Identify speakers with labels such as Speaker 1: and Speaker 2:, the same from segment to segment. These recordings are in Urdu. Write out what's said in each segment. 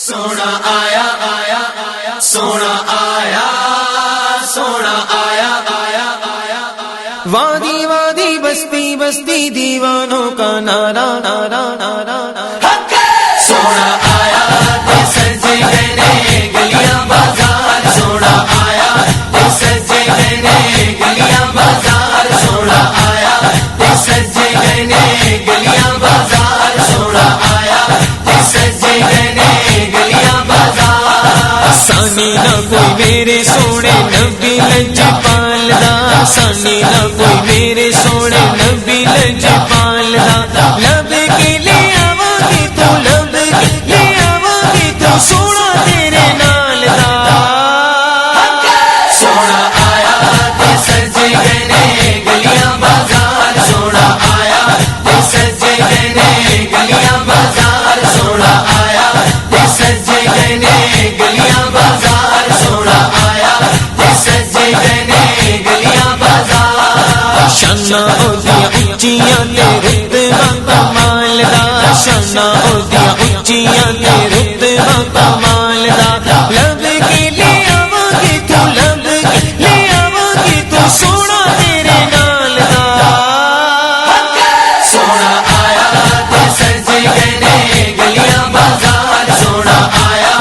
Speaker 1: سونا آیا آیا آیا سونا آیا سونا آیا آیا آیا آیا
Speaker 2: وادی وادی بستی بستی دیوانوں کا نعرہ نعرہ نعرہ
Speaker 1: سونا آیا سجے گئے گلیاں بازار سونا آیا سجے گئے گلیاں بازار سونا آیا سجے گئے گلیاں بازار سونا آیا سجے گئے گلیاں بازار
Speaker 2: سانی نہ کوئی میرے سونے نبی لجپال دا سانی نہ کوئی میرے سونے نبی لجپال دا لب کے لے آواں گی تو لب کے لے آواں گی تو سونا تیرے نال دا
Speaker 1: سونا آیا سجے گئے گلیاں بازار سونا آیا سجے گئے گلیاں بازار سونا آیا سجے گئے گلیاں بازار سونا آیا سجے گئے گلیاں بازار
Speaker 2: شانہ اودیاں اونچیاں تے رتبہ کمال دا شانہ اودیاں اونچیاں تے رتبہ کمال دا لب کے لے آواں گی تو لب کے لے آواں گی تو سونا تیرے نال دا
Speaker 1: سونا آیا سجے گئے گلیاں بازار سونا آیا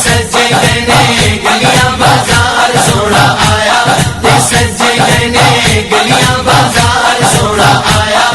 Speaker 1: سجے گئے گلیاں بازار سونا آیا سجے گئے گلیاں بازار سونا آیا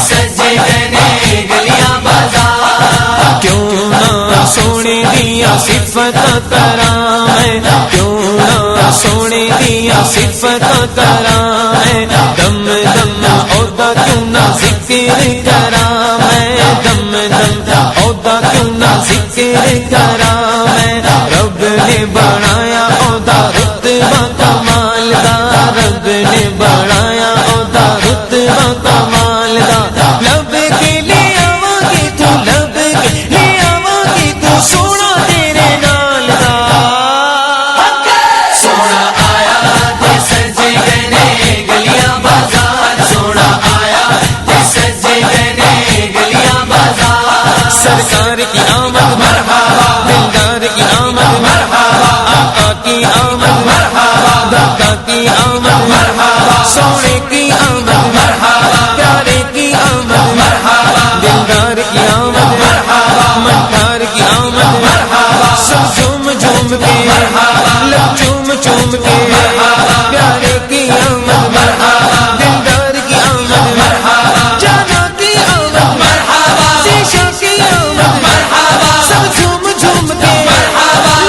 Speaker 1: سجے گئے گلیاں بازار
Speaker 2: کیوں نہ سونے دیا صفت کراں میں کیوں نہ سونے دیا صفت کراں میں دم دم عہدہ کیوں نہ ذکر کراں میں دم دم عہدہ کیوں نہ ذکر کراں میں رب نے بنایا عہدہ رتبہ کمال دا رب نے بنایا عہدہ رتبہ کمال دا لب کے لے آواں گی تو لب کے لے آواں گی تو سونا تیرے نال دا
Speaker 1: سونا آیا سجے گئے گلیاں بازار سونا آیا سجے گئے گلیاں بازار
Speaker 2: سرکار کی آمد مرحبا دلدار کی آمد مرحبا آقا کی آمد مرحبا دادا کی آمد مرحبا سونے کی آمد مرحبا پیارے کی آمد مرحبا دلدار کی آمد مرحبا مندار کی آمد مرحبا سب جھوم جھوم کے لب چوم چوم کے پیارے کی آمد مرحبا دلدار کی آمد مرحبا جانا کی آمد مرحبا شیشہ کی آمد مرحبا سب جھوم جھوم کے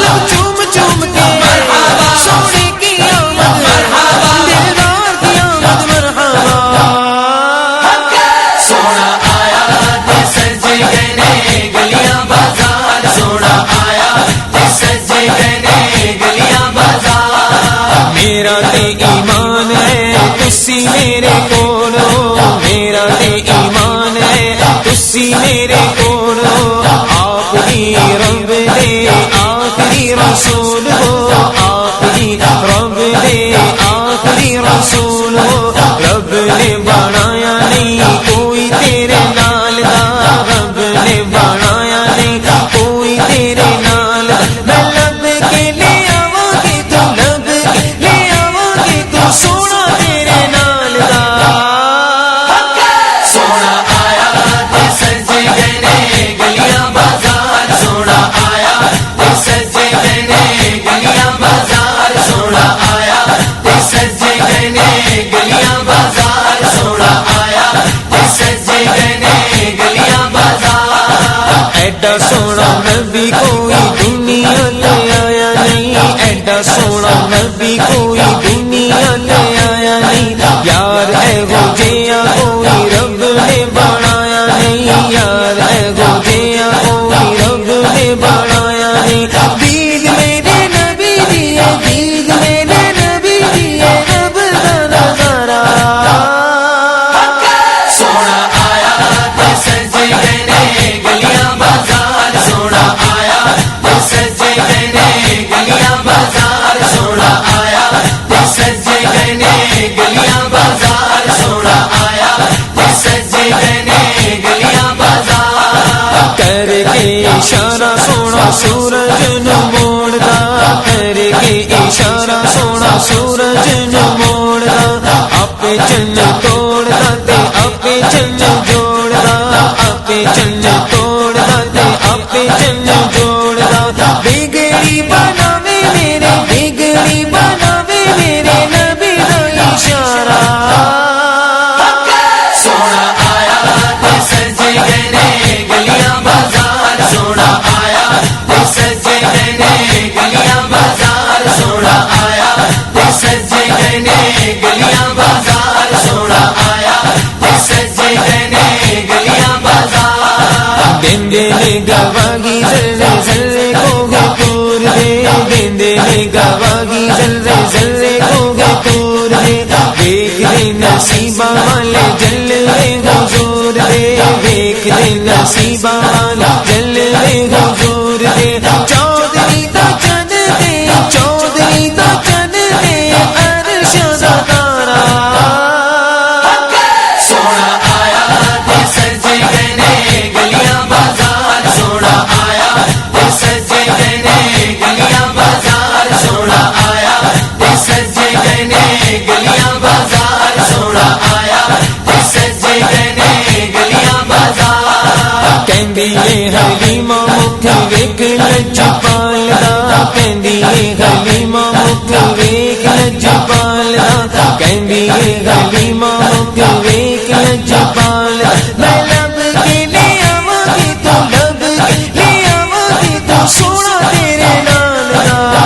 Speaker 2: لب چوم چوم کے سونے کی آمد مرحبا دلدار کی آمد مرحبا
Speaker 1: سونا آیا سجے گئے گلیاں بازار سونا آیا سجے گئے گلیاں بازار
Speaker 2: میرا تے ایمان ہے تسی میرے کول ہو میرا تے ایمان ہے تسی میرے کول ہو آپ ہی رب دے آخری رسول ہو آپ ہی رب دے آخری رسول ہو رب نے بنایا نہیں کوئی تیرے نال دا رب نے بنایا نہیں کوئی تیرے نال میں لب کے لے آواں گی تو لب کے لے آواں گی تو سونا تیرے نال دا
Speaker 1: سونا آیا سجے گئے گلیاں بازار سونا آیا سجے گئے گلیاں بازار سونا آیا سجے گئے گلیاں بازار سونا آیا سجے گئے گلیاں بازار
Speaker 2: ایڈا سونا نبی کوئی دنیا لے آیا نہیں ایڈا سونا نبی کوئی دنیا لے آیا نہیں یار اے وہ جیا کوئی رب نے بنایا نہیں یار اے وہ جیا کوئی رب نے بنایا نہیں دید میرے نبی دیے دید میرے نبی دیے رب دا نظارہ
Speaker 1: سونا آیا سجے گئے گلیاں بازار سونا آیا سجے گئے گلیاں بازار سونا آیا سجے گئے گلیاں بازار سونا آیا سجے گئے گلیاں بازار
Speaker 2: کر کے اشارہ سونا ਆਪੇ ਚੰਨ ਤੋੜਦਾ ਤੇ ਆਪੇ ਚੰਨ ਜੋੜਦਾ, ਆਪੇ ਚੰਨ ਤੋੜਦਾ ਤੇ ਆਪੇ ਚੰਨ ਜੋੜਦਾ। ਬਿਗੜੀ ਬਣਾਵੇ ਮੇਰੇ, ਬਿਗੜੀ ਬਣਾਵੇ ਮੇਰੇ ਨਬੀ ਦਾ ਇਸ਼ਾਰਾ।
Speaker 1: سونا آیا تے سجے گئے نے گلیاں بازار، سونا آیا تے سجے گئے نے گلیاں بازار، سونا آیا تے سجے گئے نے گلیاں بازار، سونا آیا تے سجے گئے نے گلیاں بازار۔
Speaker 2: دیندے نے گواہی ذرے ذرے کو گے تور دے، دیندے نے گواہی ذرے ذرے کو گے تور دے۔ دیکھ دے نصیبہ والے جلوے حضور دے، دیکھ دے نصیبہ والے جلوے حضور دے۔ چودھری دا چن دے، چودھری دا چن دے عرش دا تارا۔
Speaker 1: سونا آیا تے سجے گئے نے گلیاں بازار، سونا آیا تے سجے گئے نے گلیاں بازار، سونا آیا تے سجے گئے نے گلیاں بازار، سونا آیا تے سجے گئے نے گلیاں بازار۔
Speaker 2: کہندی اے حلیمہ مکھ ویکھ لجپال دا، کہندی اے حلیمہ مکھ ویکھ لجپال دا، کہندی اے حلیمہ مکھ ویکھ لجپال دا۔ میں لب کے لے آواں گی تو، لب کے لے آواں گی تو سونا تیرے نال دا۔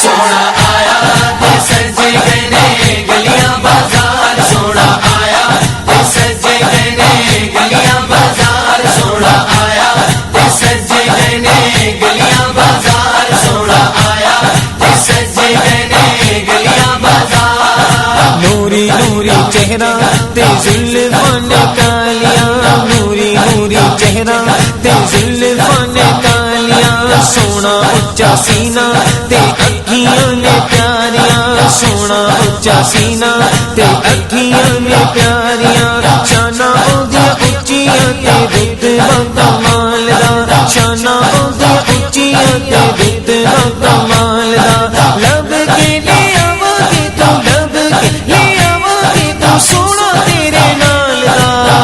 Speaker 1: سونا آیا تے سجے گئے نے گلیاں بازار، سونا آیا تے سجے گئے نے گلیاں بازار، سونا آیا تے سجے گئے نے گلیاں بازار، سونا آیا تے سجے گئے نے گلیاں بازار۔
Speaker 2: نوری نوری چہرہ تے زلفاں نے کالیاں، نوری نوری چہرہ تے زلفاں نے کالیاں۔ سونا اچا سینہ تے اکھیاں نے پیاریاں، سونا اچا سینہ تے اکھیاں نے پیاریاں۔ شاناں اودیاں اچیاں تے رتبہ کمال دا، شاناں اودیاں اچیاں تے رتبہ کمال دا۔ لب کے لے آواں گی تو، لب کے لے آواں گی تو سونا تیرے نال دا۔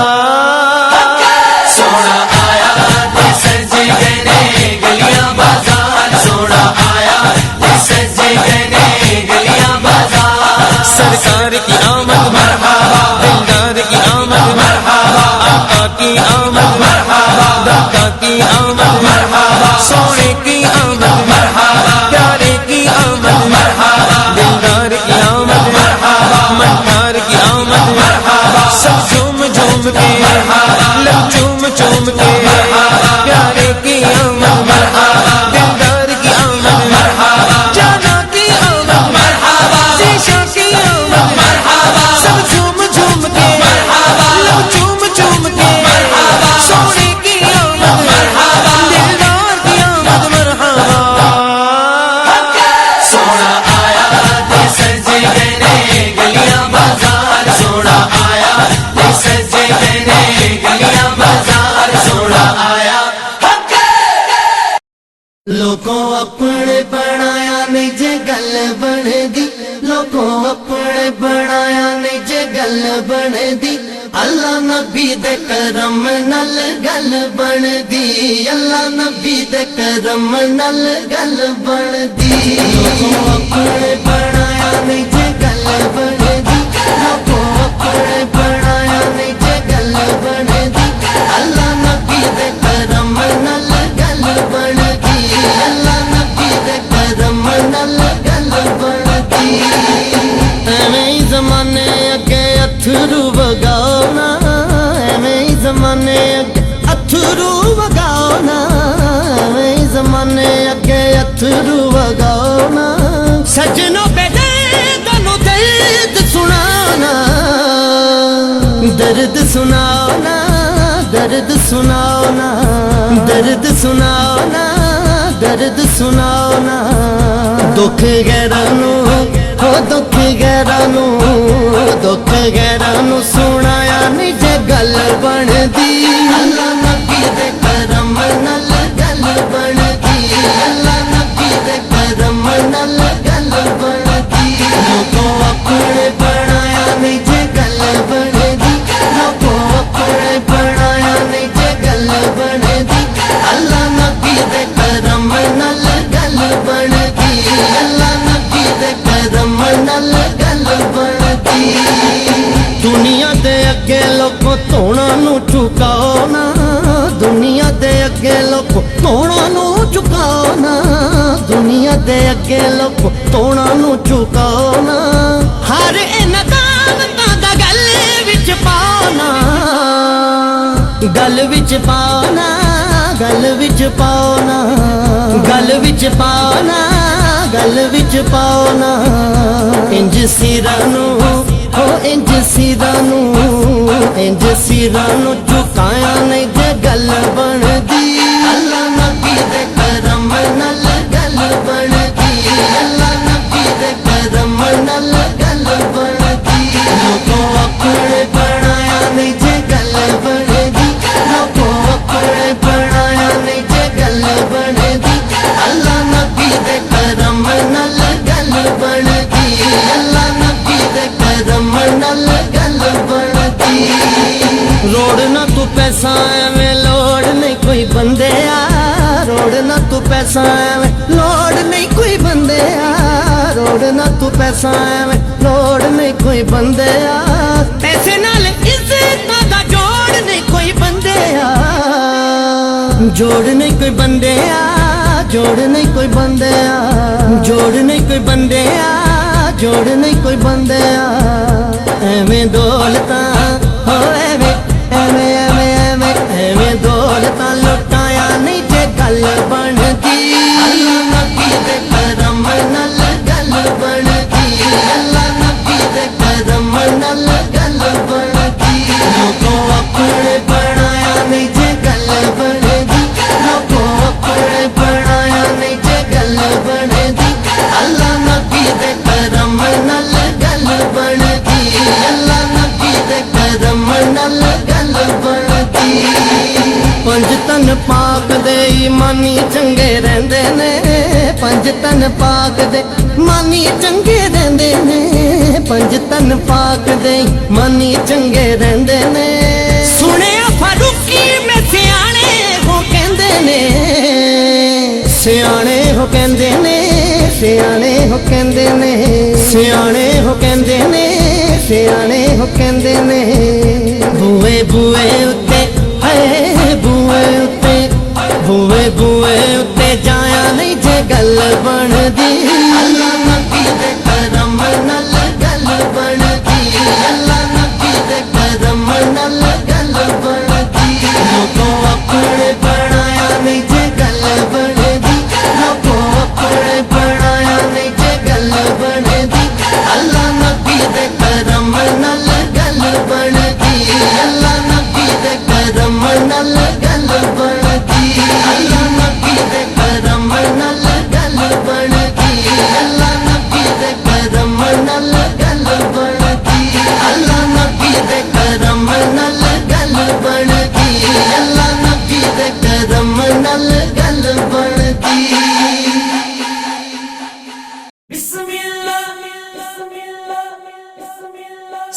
Speaker 1: سونا آیا تے سجے گئے نے گلیاں بازار، سونا آیا تے سجے گئے نے گلیاں بازار۔
Speaker 2: سرکار کی آمد مرحبا، دلدار کی آمد مرحبا، آقا کی آمد مرحبا، داتا کی آمد مرحبا، سونے کی آمد مرحبا، پیارے کی آمد مرحبا، دلدار کی آمد مرحبا، مٹھار کی آمد مرحبا۔ سب جھوم جھوم کے لب چوم چوم کے، پیارے کی آمد مرحبا، دلدار کی آمد مرحبا، جانا کی آمد مرحبا، شیشہ کی آمد مرحبا۔ سب جھوم جھوم کے لب چوم چوم کے، سونے کی آمد مرحبا، دلدار کی آمد مرحبا۔
Speaker 1: سونا آیا تے سجے گئے نے گلیاں بازار، سونا آیا تے سجے گئے نے گلیاں بازار، سونا آیا۔
Speaker 3: لوگوں اپنے بنایا نہیں جے گل بن دی، لوگوں اپنے بنایا نہیں جے گل بن دی، اللہ نبی دے کرم نال گل بن دی، اللہ نبی دے کرم نال گل بن دی۔ لوگوں اپنے بنایا نہیں جے گل بن دی، لوگوں اپنے بنایا نہیں جے گل بن دی، اللہ نبی دے کرم نال گل بن دی، اللہ نبی دے کرم نال گل بن دی۔ ایویں ہی زمانے اگے اتھرو وگاؤنا، ایویں ہی زمانے اگے اتھرو وگاؤنا، ایویں ہی زمانے اگے اتھرو وگاؤنا۔ سجنوں بے دردوں درد سنانا، درد سناؤنا، درد سناؤنا، درد سناؤنا، درد سناؤنا۔ دکھ غیرانو ہو، دکھ غیرانو، دکھ غیرانو سنایا نہیں جے گل بن دی، اللہ نبی دے کرم نال گل بن دی، اللہ نبی دے کرم نال گل بن دی۔ لوگوں اپنے ਲੋਕੋ ਤੋੜਾਂ ਨੂੰ ਝੁਕਾਓ ਨਾ, ਦੁਨੀਆ ਦੇ ਅੱਗੇ ਲੋਕੋ ਤੋੜਾਂ ਨੂੰ ਝੁਕਾਓ ਨਾ, ਹਰ ਇਹਨਾਂ ਦਾਵਤਾਂ ਦਾ ਗੱਲ ਵਿੱਚ ਪਾਓ ਨਾ, ਗੱਲ ਵਿੱਚ ਪਾਓ ਨਾ, ਗੱਲ ਵਿੱਚ ਪਾਓ ਨਾ, ਗੱਲ ਵਿੱਚ ਪਾਓ ਨਾ, ਗੱਲ ਵਿੱਚ ਪਾਓ ਨਾ, ਇੰਜ ਸਿਰਾਂ ਨੂੰ ਹੋ ਇੰਜ ਸਿਰਾਂ ਨੂੰ, ਇੰਜ ਸਿਰਾਂ ਨੂੰ ਝੁਕਾਇਆ ਨਹੀਂ ਜੇ ਗੱਲ ਬਣਦੀ, ਅੱਲਾ ਨਬੀ ਦੇ ਕਰਮ ਨਾਲ ਗੱਲ ਬਣਦੀ, ਅੱਲਾ ਨਬੀ ਦੇ ਕਰਮ ਨਾਲ ਗੱਲ ਬਣਦੀ, ਲੋਕੋ ਆਪਣੇ ਬਣਾਇਆ ਨਹੀਂ ਜੇ ਗੱਲ ਬਣਦੀ, ਲੋਕੋ ਆਪਣੇ ਬਣਾਇਆ ਨਹੀਂ ਜੇ ਗੱਲ ਬਣਦੀ, ਅੱਲਾ ਨਬੀ ਦੇ ਕਰਮ ਨਾਲ ਗੱਲ ਬਣਦੀ, ਅੱਲਾ ਨਬੀ ਦੇ ਕਰਮ ਨਾਲ ਗੱਲ ਬਣਦੀ। ਰੋੜ ਨਾ ਤੂੰ ਪੈਸਾ ਐਵੇਂ ਲੋੜ ਨਹੀਂ ਕੋਈ ਬੰਦਿਆ, ਰੋੜ ਨਾ ਤੂੰ ਪੈਸਾ ਐਵੇਂ ਲੋੜ ਨਹੀਂ ਕੋਈ ਬੰਦਿਆ, ਰੋੜ ਨਾ ਤੂੰ ਪੈਸਾ ਐਵੇਂ ਲੋੜ ਨਹੀਂ ਕੋਈ ਬੰਦਿਆ, ਪੈਸੇ ਨਾਲ ਇੱਜ਼ਤਾਂ ਦਾ ਜੋੜ ਨਹੀਂ ਕੋਈ ਬੰਦਿਆ, ਜੋੜ ਨਹੀਂ ਕੋਈ ਬੰਦਿਆ, ਜੋੜ ਨਹੀਂ ਕੋਈ ਬੰਦਿਆ, ਜੋੜ ਨਹੀਂ ਕੋਈ ਬੰਦਿਆ, ਜੋੜ ਨਹੀਂ ਕੋਈ ਬੰਦਿਆ, ਐਵੇਂ ਦੌਲਤਾਂ ਹੋ ਐਵੇਂ ਐਵੇਂ ਐਵੇਂ ਐਵੇਂ ਐਵੇਂ ਦੌਲਤਾਂ ਲੁਟਾਇਆ ਨਹੀਂ ਜੇ ਗੱਲ ਬਣਦੀ, ਅੱਲਾ ਨਬੀ ਦੇ ਕਰਮ ਨਾਲ ਗੱਲ ਬਣਦੀ, ਅੱਲਾ ਨਬੀ ਦੇ ਕਰਮ ਨਾਲ ਗੱਲ ਬਣਦੀ, ਲੋਕੋ ਆਪਣੇ ਬਣਾਇਆ ਨਹੀਂ ਜੇ ਗੱਲ ਬਣਦੀ, ਲੋਕੋ ਆਪਣੇ ਬਣਾਇਆ ਨਹੀਂ ਜੇ ਗੱਲ ਬਣਦੀ, ਅੱਲਾ ਨਬੀ ਦੇ ਕਰਮ ਨਾਲ ਗੱਲ ਬਣਦੀ, ਅੱਲਾ ਨਬੀ ਦੇ ਕਰਮ ਨਾਲ ਗੱਲ ਬਣਦੀ। ਪੰਜ ਤਨ ਪਾਕ ਦੇ ਇਮਾਨੀ ਚੰਗੇ ਰਹਿੰਦੇ ਨੇ, ਪੰਜ ਤਨ ਪਾਕ ਦੇ ਮਾਨੀ ਚੰਗੇ ਰਹਿੰਦੇ ਨੇ, ਪੰਜ ਤਨ ਪਾਕ ਦੇ ਮਾਨੀ ਚੰਗੇ ਰਹਿੰਦੇ ਨੇ, ਸੁਣਿਆ ਫਾਰੂਕੀ ਮੈਂ ਸਿਆਣੇ ਹੋ ਕਹਿੰਦੇ ਨੇ, ਸਿਆਣੇ ਹੋ ਕਹਿੰਦੇ ਨੇ, ਸਿਆਣੇ ਹੋ ਕਹਿੰਦੇ ਨੇ, ਸਿਆਣੇ ਹੋ ਕਹਿੰਦੇ ਨੇ, ਸਿਆਣੇ ਹੋ ਕਹਿੰਦੇ ਨੇ, ਬੂਏ ਬੂਏ ਉੱਤੇ ਹਏ ਬੂਏ ਉੱਤੇ, ਬੂਏ ਬੂਏ ਉੱਤੇ ਜਾਇਆ ਨਹੀਂ ਜੇ ਗੱਲ ਬਣਦੀ, ਅੱਲਾ ਨਬੀ ਦੇ ਕਰਮ ਨਾਲ ਗੱਲ ਬਣਦੀ, ਅੱਲਾ ਨਬੀ ਦੇ ਕਰਮ ਨਾਲ ਗੱਲ ਬਣਦੀ, ਲੋਕੋ ਆਪਣੇ ਬਣਾਇਆ ਨਹੀਂ ਜੇ ਗੱਲ ਬਣਦੀ, ਲੋਕੋ ਆਪਣੇ ਬਣਾਇਆ ਨਹੀਂ ਜੇ ਗੱਲ ਬਣਦੀ, ਅੱਲਾ ਨਬੀ ਦੇ ਕਰਮ ਨਾਲ ਗੱਲ ਬਣਦੀ, ਅੱਲਾ ਨਬੀ ਦੇ ਕਰਮ ਨਾਲ ਗੱਲ ਬਣਦੀ, ਅੱਲਾ ਨਬੀ ਦੇ ਕਰਮ ਨਾਲ ਗੱਲ ਬਣਦੀ, ਅੱਲਾ ਨਬੀ ਦੇ ਕਰਮ ਨਾਲ ਗੱਲ ਬਣਦੀ, ਅੱਲਾ ਨਬੀ ਦੇ ਕਰਮ ਨਾਲ ਗੱਲ ਬਣਦੀ, ਅੱਲਾ ਨਬੀ ਦੇ ਕਰਮ ਨਾਲ ਗੱਲ ਬਣਦੀ।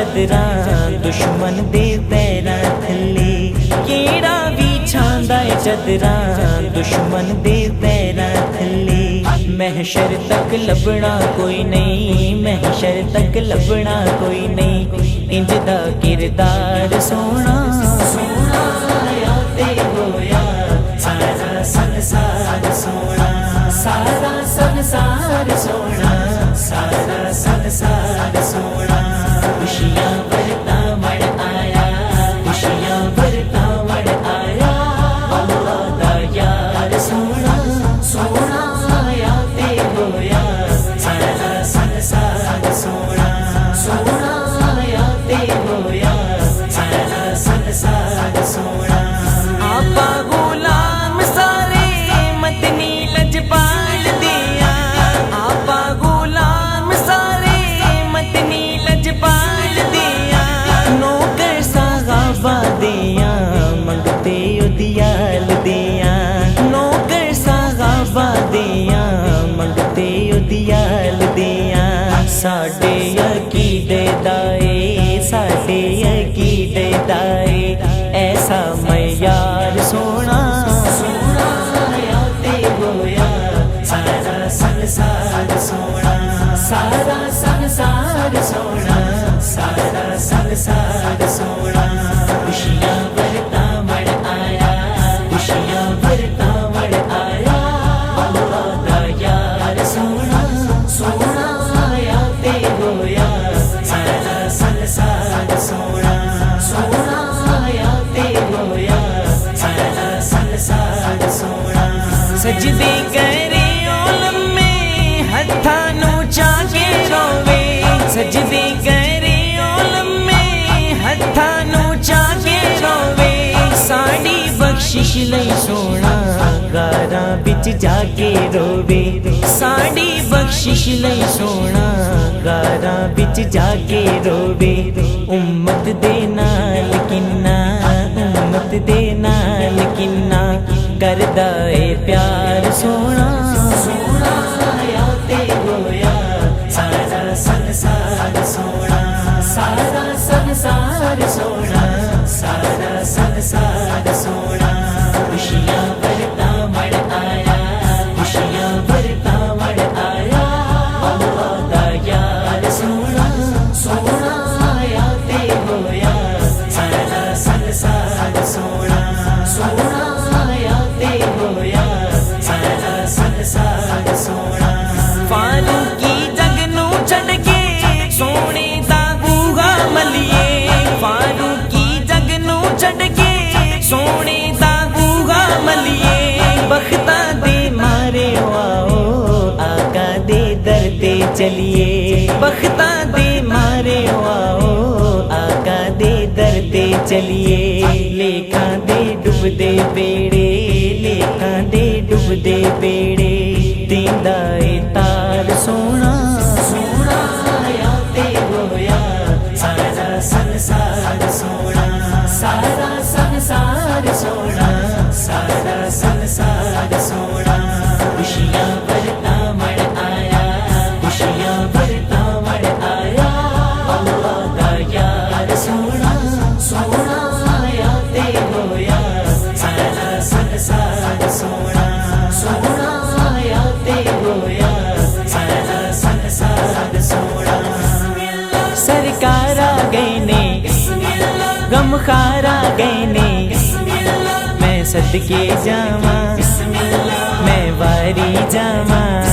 Speaker 4: چدراں دشمن دے پیراں تھلے کیڑا وچھاندا اے چدراں دشمن دے پیراں تھلے محشر تک لبنا کوئی نہیں محشر تک لبنا کوئی نہیں انج دا کردار سونا سونا آیا تے ہویا سارا سنسار سونا سارا سنسار سونا سارا سنسار سونا خوشیاں برتا مڑ آیا خوشیاں برتا مڑ آیا اللہ دا یار سونا سونا آیا تے ہویا سارا سنسار سونا سونا آیا تے ہویا سارا سنسار سونا آپا غلام سارے مدنی لجپال دیا آپا غلام سارے مدنی لجپال دیا نوکر صحابہ دیا منگتے ادیال دیا نوکر صحابہ دیا منگتے ادیال دیا ساڈے عقیدے دائے ساڈے عقیدے دائے ایسا معیار سونا سونا آیا تے ہویا سارا سنسار سونا سارا سنسار سونا سارا سنسار سونا خوشیاں برتا مڑ آیا خوشیاں برتا مڑ آیا اللہ دا یار سونا سونا آیا تے ہویا سارا سنسار سونا سونا آیا تے ہویا سارا سنسار سونا سجدے کرے عالم میں ہتھاں نوں چا کے روے سجدے کرے عالم میں ہتھاں نوں چا کے روے ساڈی بخشش لئی سونا غاراں وچ جا کے روے ساڈی بخشش لئی سونا غاراں وچ جا کے روے امت دے نال کنا امت دے نال کنا کردا اے پیار سونا سونا آیا تے ہویا سارا سنسار سونا سارا سنسار سونا سارا سنسار سونا خوشیاں برتا مڑ آیا خوشیاں برتا مڑ آیا اللہ دا یار سونا سونا آیا تے ہویا سارا سنسار سونا سونا آیا تے ہویا سارا سنسار سونا فاروقی جگ نوں چھڈ کے سونے دا بوہا ملیے فاروقی جگ نوں چھڈ کے سونے دا بوہا ملیے بختاں دے مارے آؤ آقا دے در تے چلیے بختاں دے مارے آؤ آقا دے در تے چلیے لیکھاں دے ڈوب دے بیڑے لیکھاں دے ڈوب دے بیڑے دیندا اے تار سونا سونا آیا تے ہویا سارا سنسار سونا سارا سنسار سونا سارا سنسار سونا خوشیاں برتا مڑ آیا خوشیاں برتا مڑ آیا اللہ دا یار سونا سونا آیا تے ہویا سارا سنسار سونا سونا آیا تے ہویا سارا سنسار سونا سرکار آ گئے نے غم خار آ گئے نے میں صدقے جاواں میں واری جاواں